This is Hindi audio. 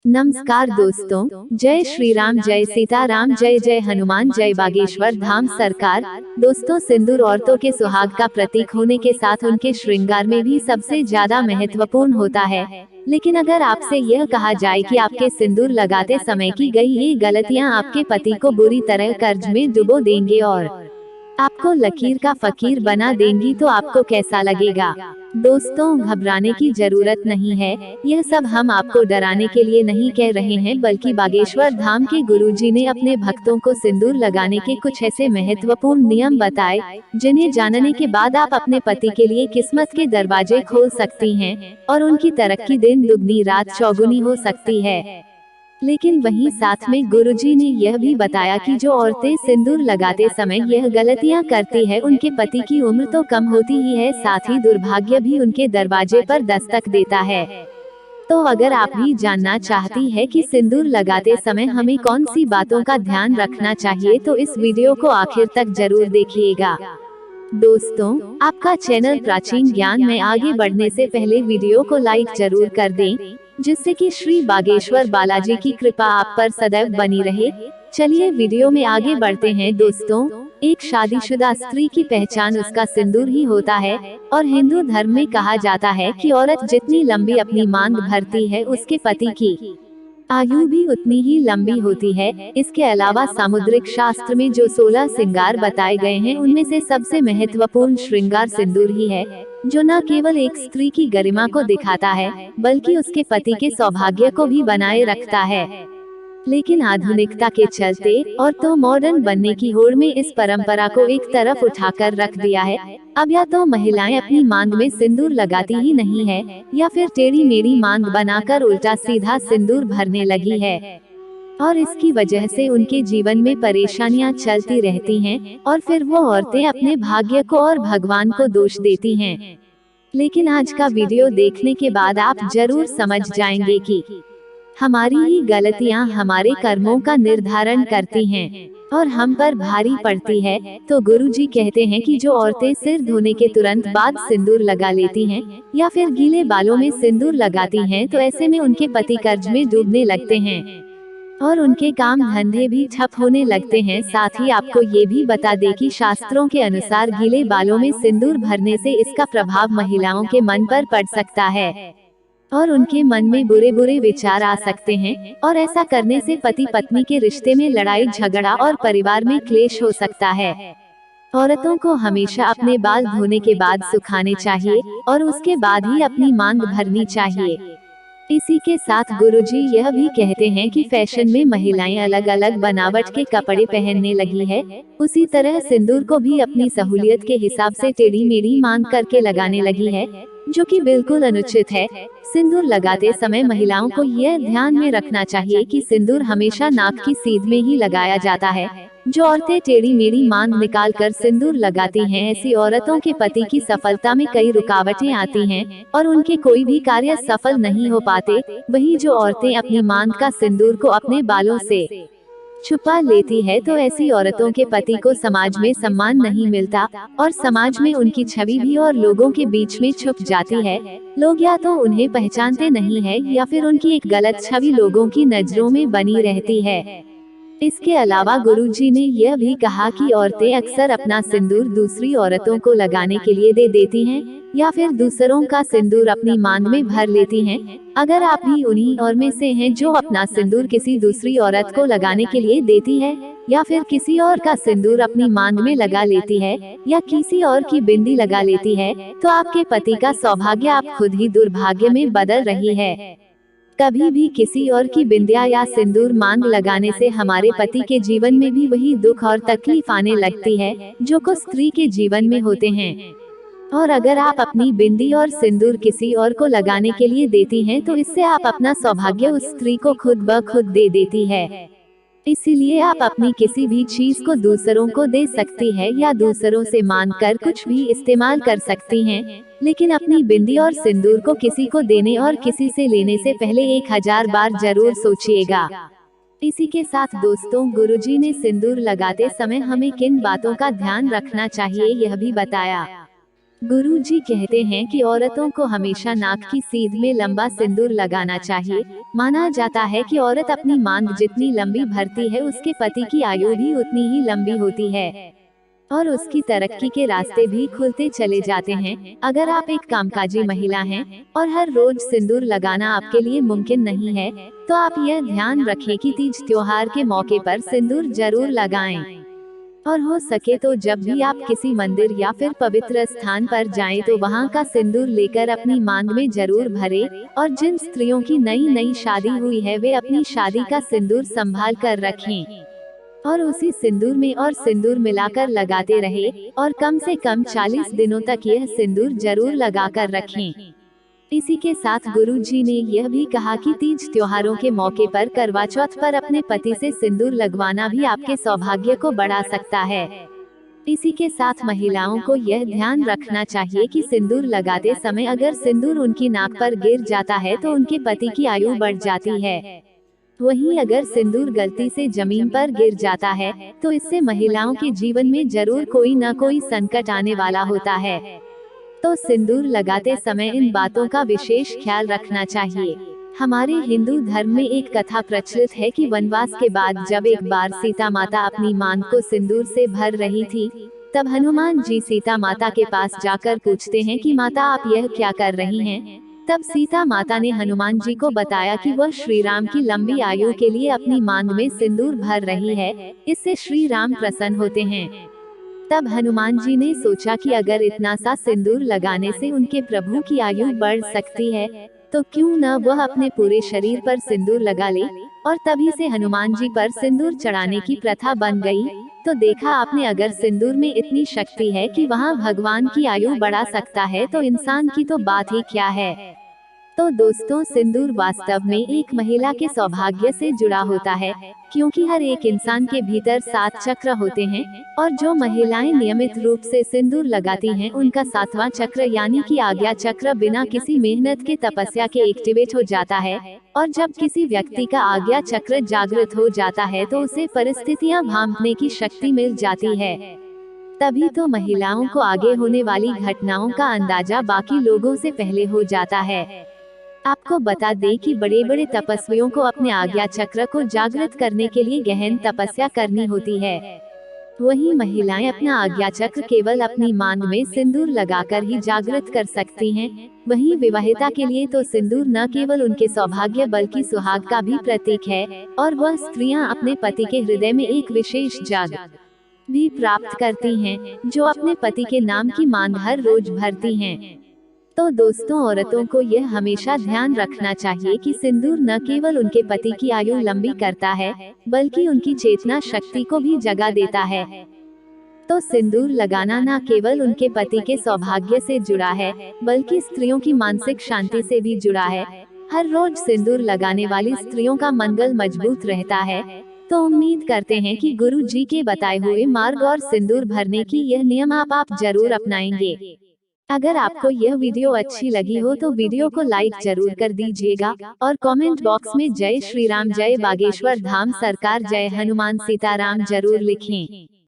नमस्कार दोस्तों, जय श्री राम, जय सीताराम, जय जय हनुमान, जय बागेश्वर धाम सरकार। दोस्तों, सिंदूर औरतों के सुहाग का प्रतीक होने के साथ उनके श्रृंगार में भी सबसे ज्यादा महत्वपूर्ण होता है। लेकिन अगर आपसे यह कहा जाए कि आपके सिंदूर लगाते समय की गई ये गलतियां आपके पति को बुरी तरह कर्ज में डुबो देंगे और आपको लकीर का फकीर बना देंगी, तो आपको कैसा लगेगा? दोस्तों, घबराने की जरूरत नहीं है। यह सब हम आपको डराने के लिए नहीं कह रहे हैं, बल्कि बागेश्वर धाम के गुरुजी ने अपने भक्तों को सिंदूर लगाने के कुछ ऐसे महत्वपूर्ण नियम बताए, जिन्हें जानने के बाद आप अपने पति के लिए किस्मत के दरवाजे खोल सकती हैं और उनकी तरक्की दिन दुगनी रात चौगुनी हो सकती है। लेकिन वहीं साथ में गुरुजी ने यह भी बताया कि जो औरतें सिंदूर लगाते समय यह गलतियां करती है, उनके पति की उम्र तो कम होती ही है, साथ ही दुर्भाग्य भी उनके दरवाजे पर दस्तक देता है। तो अगर आप भी जानना चाहती है कि सिंदूर लगाते समय हमें कौन सी बातों का ध्यान रखना चाहिए, तो इस वीडियो को आखिर तक जरूर देखिएगा। दोस्तों, आपका चैनल प्राचीन ज्ञान में आगे बढ़ने से पहले वीडियो को लाइक जरूर कर दें, जिससे कि श्री बागेश्वर बालाजी की कृपा आप पर सदैव बनी रहे। चलिए वीडियो में आगे बढ़ते हैं। दोस्तों, एक शादीशुदा स्त्री की पहचान उसका सिंदूर ही होता है और हिंदू धर्म में कहा जाता है कि औरत जितनी लंबी अपनी मांग भरती है, उसके पति की आयु भी उतनी ही लंबी होती है। इसके अलावा सामुद्रिक शास्त्र में जो 16 श्रृंगार बताए गए हैं, उनमें से सबसे महत्वपूर्ण श्रृंगार सिंदूर ही है, जो न केवल एक स्त्री की गरिमा को दिखाता है, बल्कि उसके पति के सौभाग्य को भी बनाए रखता है। लेकिन आधुनिकता के चलते और तो मॉडर्न बनने की होड़ में इस परंपरा को एक तरफ उठाकर रख दिया है। अब या तो महिलाएं अपनी मांग में सिंदूर लगाती ही नहीं है, या फिर टेढ़ी मेढ़ी मांग बनाकर उल्टा सीधा सिंदूर भरने लगी है, और इसकी वजह से उनके जीवन में परेशानियां चलती रहती हैं, और फिर वो औरतें अपने भाग्य को और भगवान को दोष देती हैं। लेकिन आज का वीडियो देखने के बाद आप जरूर समझ जाएंगे कि हमारी ही गलतियां हमारे कर्मों का निर्धारण करती हैं और हम पर भारी पड़ती है। तो गुरुजी कहते हैं कि जो औरतें सिर धोने के तुरंत बाद सिंदूर लगा लेती हैं या फिर गीले बालों में सिंदूर लगाती हैं, तो ऐसे में उनके पति कर्ज में डूबने लगते हैं और उनके काम धंधे भी ठप होने लगते हैं। साथ ही आपको ये भी बता दें कि शास्त्रों के अनुसार गीले बालों में सिंदूर भरने से इसका प्रभाव महिलाओं के मन पर पड़ सकता है और उनके मन में बुरे बुरे विचार आ सकते हैं, और ऐसा करने से पति पत्नी के रिश्ते में लड़ाई झगड़ा और परिवार में क्लेश हो सकता है। औरतों को हमेशा अपने बाल धोने के बाद सुखाने चाहिए और उसके बाद ही अपनी मांग भरनी चाहिए। इसी के साथ गुरुजी यह भी कहते हैं कि फैशन में महिलाएं अलग अलग बनावट के कपड़े पहनने लगी है, उसी तरह सिंदूर को भी अपनी सहूलियत के हिसाब से टेढ़ी मेढ़ी मांग करके लगाने लगी है, जो कि बिल्कुल अनुचित है। सिंदूर लगाते समय महिलाओं को यह ध्यान में रखना चाहिए कि सिंदूर हमेशा नाक की सीध में ही लगाया जाता है। जो औरतें टेढ़ी मेढ़ी मांग निकाल कर सिंदूर लगाती हैं, ऐसी औरतों के पति की सफलता में कई रुकावटें आती हैं और उनके कोई भी कार्य सफल नहीं हो पाते। वहीं जो औरतें अपनी मांग का सिंदूर को अपने बालों से छुपा लेती है, तो ऐसी औरतों के पति को समाज में सम्मान नहीं मिलता और समाज में उनकी छवि भी और लोगों के बीच में छुप जाती है। लोग या तो उन्हें पहचानते नहीं है या फिर उनकी एक गलत छवि लोगों की नजरों में बनी रहती है। इसके अलावा गुरुजी ने यह भी कहा कि औरतें अक्सर अपना सिंदूर दूसरी औरतों को लगाने के लिए दे देती हैं या फिर दूसरों का सिंदूर अपनी मांग में भर लेती हैं। अगर आप भी उन्हीं और में से हैं जो अपना सिंदूर किसी दूसरी औरत को लगाने के लिए देती है या फिर किसी और का सिंदूर अपनी मांग में लगा लेती है या किसी और की बिंदी लगा लेती है, तो आपके पति का सौभाग्य आप खुद ही दुर्भाग्य में बदल रही है। कभी भी किसी और की बिंदिया या सिंदूर मांग लगाने से हमारे पति के जीवन में भी वही दुख और तकलीफ आने लगती है जो को स्त्री के जीवन में होते हैं। और अगर आप अपनी बिंदी और सिंदूर किसी और को लगाने के लिए देती हैं, तो इससे आप अपना सौभाग्य उस स्त्री को खुद ब खुद दे देती है। इसीलिए आप अपनी किसी भी चीज को दूसरों को दे सकती है या दूसरों से मांग कर कुछ भी इस्तेमाल कर सकती हैं, लेकिन अपनी बिंदी और सिंदूर को किसी को देने और किसी से लेने से पहले 1000 बार जरूर सोचिएगा। इसी के साथ दोस्तों, गुरुजी ने सिंदूर लगाते समय हमें किन बातों का ध्यान रखना चाहिए यह भी बताया। गुरु जी कहते हैं कि औरतों को हमेशा नाक की सीध में लंबा सिंदूर लगाना चाहिए। माना जाता है कि औरत अपनी मांग जितनी लंबी भरती है उसके पति की आयु भी उतनी ही लंबी होती है और उसकी तरक्की के रास्ते भी खुलते चले जाते हैं। अगर आप एक कामकाजी महिला हैं और हर रोज सिंदूर लगाना आपके लिए मुमकिन नहीं है, तो आप यह ध्यान रखें कि तीज त्योहार के मौके पर सिंदूर जरूर लगाएं। और हो सके तो जब भी आप किसी मंदिर या फिर पवित्र स्थान पर जाएं तो वहां का सिंदूर लेकर अपनी मांग में जरूर भरें। और जिन स्त्रियों की नई नई शादी हुई है वे अपनी शादी का सिंदूर संभाल कर रखें और उसी सिंदूर में और सिंदूर मिलाकर लगाते रहे और कम से कम 40 दिनों तक यह सिंदूर जरूर लगाकर रखें। इसी के साथ गुरु जी ने यह भी कहा कि तीज त्योहारों के मौके पर करवा चौथ पर अपने पति से सिंदूर लगवाना भी आपके सौभाग्य को बढ़ा सकता है। इसी के साथ महिलाओं को यह ध्यान रखना चाहिए कि सिंदूर लगाते समय अगर सिंदूर उनकी नाक पर गिर जाता है तो उनके पति की आयु बढ़ जाती है। वहीं अगर सिंदूर गलती से जमीन पर गिर जाता है तो इससे महिलाओं के जीवन में जरूर कोई न कोई संकट आने वाला होता है। तो सिंदूर लगाते समय इन बातों का विशेष ख्याल रखना चाहिए। हमारे हिंदू धर्म में एक कथा प्रचलित है कि वनवास के बाद जब एक बार सीता माता अपनी मांग को सिंदूर से भर रही थी, तब हनुमान जी सीता माता के पास जाकर पूछते हैं कि माता आप यह क्या कर रही हैं? तब सीता माता ने हनुमान जी को बताया कि वह श्री राम की लंबी आयु के लिए अपनी मांग में सिंदूर भर रही है, इससे श्री राम प्रसन्न होते हैं। तब हनुमान जी ने सोचा कि अगर इतना सा सिंदूर लगाने से उनके प्रभु की आयु बढ़ सकती है, तो क्यों न वह अपने पूरे शरीर पर सिंदूर लगा ले। और तभी से हनुमान जी पर सिंदूर चढ़ाने की प्रथा बन गई। तो देखा आपने, अगर सिंदूर में इतनी शक्ति है कि वहाँ भगवान की आयु बढ़ा सकता है तो इंसान की तो बात ही क्या है। तो दोस्तों, सिंदूर वास्तव में एक महिला के सौभाग्य से जुड़ा होता है, क्योंकि हर एक इंसान के भीतर 7 चक्र होते हैं और जो महिलाएं नियमित रूप से सिंदूर लगाती हैं उनका 7वां चक्र यानी कि आज्ञा चक्र बिना किसी मेहनत के तपस्या के एक्टिवेट हो जाता है। और जब किसी व्यक्ति का आज्ञा चक्र जागृत हो जाता है तो उसे परिस्थितियां भांपने की शक्ति मिल जाती है। तभी तो महिलाओं को आगे होने वाली घटनाओं का अंदाजा बाकी लोगों से पहले हो जाता है। आपको बता दें कि बड़े बड़े तपस्वियों को अपने आज्ञा चक्र को जागृत करने के लिए गहन तपस्या करनी होती है। वहीं महिलाएं अपना आज्ञा चक्र केवल अपनी मांग में सिंदूर लगाकर ही जागृत कर सकती हैं। वहीं विवाहिता के लिए तो सिंदूर न केवल उनके सौभाग्य बल्कि सुहाग का भी प्रतीक है और वह स्त्रियां अपने पति के हृदय में एक विशेष जगह भी प्राप्त करती हैं, जो अपने पति के नाम की मांग हर रोज भरती हैं। तो दोस्तों, औरतों को यह हमेशा ध्यान रखना चाहिए कि सिंदूर न केवल उनके पति की आयु लंबी करता है, बल्कि उनकी चेतना शक्ति को भी जगा देता है। तो सिंदूर लगाना न केवल उनके पति के सौभाग्य से जुड़ा है, बल्कि स्त्रियों की मानसिक शांति से भी जुड़ा है। हर रोज सिंदूर लगाने वाली स्त्रियों का मंगल मजबूत रहता है। तो उम्मीद करते हैं कि गुरु जी के बताए हुए मार्ग और सिंदूर भरने की यह नियम आप जरूर अपनाएंगे। अगर आपको यह वीडियो अच्छी लगी हो तो वीडियो को लाइक जरूर कर दीजिएगा और कमेंट बॉक्स में जय श्री राम, जय बागेश्वर धाम सरकार, जय हनुमान सीताराम जरूर लिखें।